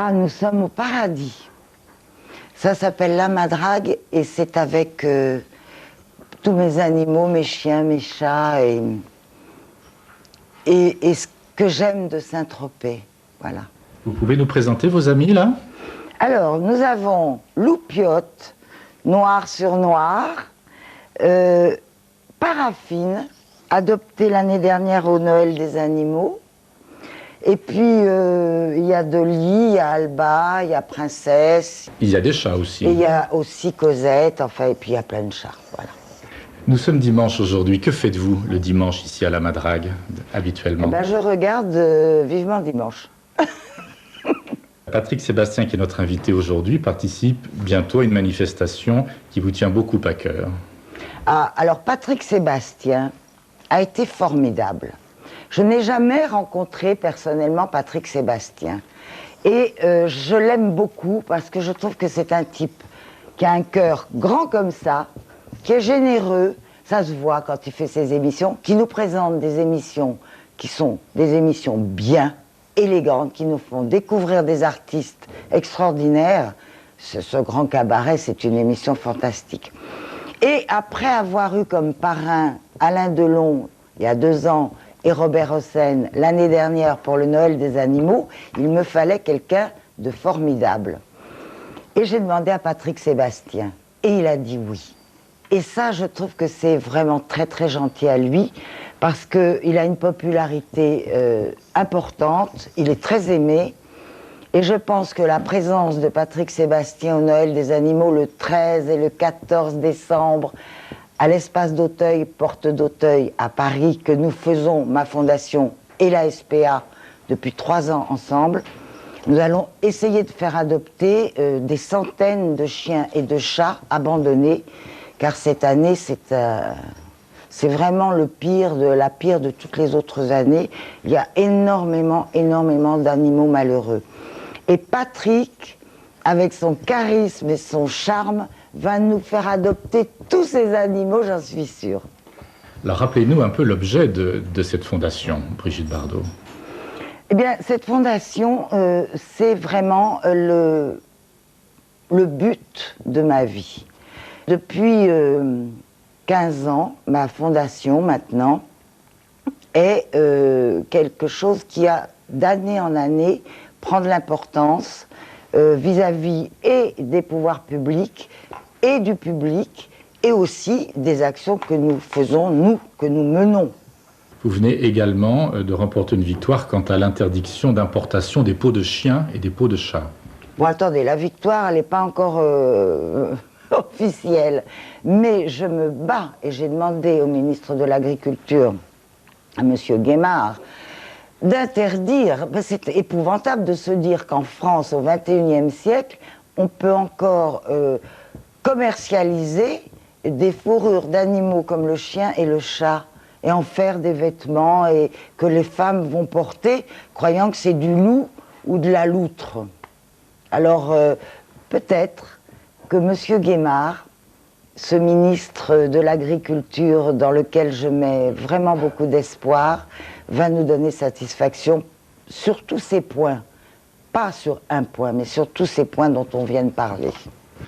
Ah, nous sommes au paradis. Ça s'appelle la Madrague et c'est avec tous mes animaux, mes chiens, mes chats et ce que j'aime de Saint-Tropez. Voilà. Vous pouvez nous présenter vos amis là? Alors, nous avons Loupiote, noir sur noir, Paraffine, adoptée l'année dernière au Noël des animaux. Et puis, il y a Dolly, il y a Alba, il y a Princesse. Il y a des chats aussi. Et il y a aussi Cosette, enfin, et puis il y a plein de chats, voilà. Nous sommes dimanche aujourd'hui. Que faites-vous le dimanche ici à la Madrague, habituellement? Eh ben, je regarde vivement dimanche. Patrick Sébastien, qui est notre invité aujourd'hui, participe bientôt à une manifestation qui vous tient beaucoup à cœur. Ah, alors, Patrick Sébastien a été formidable. Je n'ai jamais rencontré personnellement Patrick Sébastien. Et je l'aime beaucoup parce que je trouve que c'est un type qui a un cœur grand comme ça, qui est généreux, ça se voit quand il fait ses émissions, qui nous présente des émissions qui sont des émissions bien, élégantes, qui nous font découvrir des artistes extraordinaires. Ce grand cabaret, c'est une émission fantastique. Et après avoir eu comme parrain Alain Delon, il y a 2 ans, et Robert Hossein l'année dernière pour le Noël des animaux, il me fallait quelqu'un de formidable. Et j'ai demandé à Patrick Sébastien, et il a dit oui. Et ça, je trouve que c'est vraiment très très gentil à lui, parce qu'il a une popularité importante, il est très aimé, et je pense que la présence de Patrick Sébastien au Noël des animaux le 13 et le 14 décembre, à l'espace d'Auteuil, porte d'Auteuil, à Paris, que nous faisons, ma fondation et la SPA, depuis 3 ans ensemble, nous allons essayer de faire adopter des centaines de chiens et de chats abandonnés, car cette année, c'est vraiment la pire de toutes les autres années. Il y a énormément d'animaux malheureux. Et Patrick, avec son charisme et son charme, va nous faire adopter tous ces animaux, j'en suis sûre. Alors rappelez-nous un peu l'objet de cette fondation, Brigitte Bardot. Eh bien, cette fondation, c'est vraiment le but de ma vie. Depuis 15 ans, ma fondation, maintenant, est quelque chose qui a, d'année en année, prend de l'importance vis-à-vis et des pouvoirs publics et du public, et aussi des actions que nous faisons, nous, que nous menons. Vous venez également de remporter une victoire quant à l'interdiction d'importation des peaux de chiens et des peaux de chats. Bon, attendez, la victoire, elle n'est pas encore officielle, mais je me bats, et j'ai demandé au ministre de l'Agriculture, à M. Guémard, d'interdire. Ben, c'est épouvantable de se dire qu'en France, au XXIe siècle, on peut encore commercialiser des fourrures d'animaux comme le chien et le chat et en faire des vêtements et que les femmes vont porter croyant que c'est du loup ou de la loutre. Alors peut-être que M. Guémard, ce ministre de l'Agriculture dans lequel je mets vraiment beaucoup d'espoir, va nous donner satisfaction sur tous ces points. Pas sur un point, mais sur tous ces points dont on vient de parler.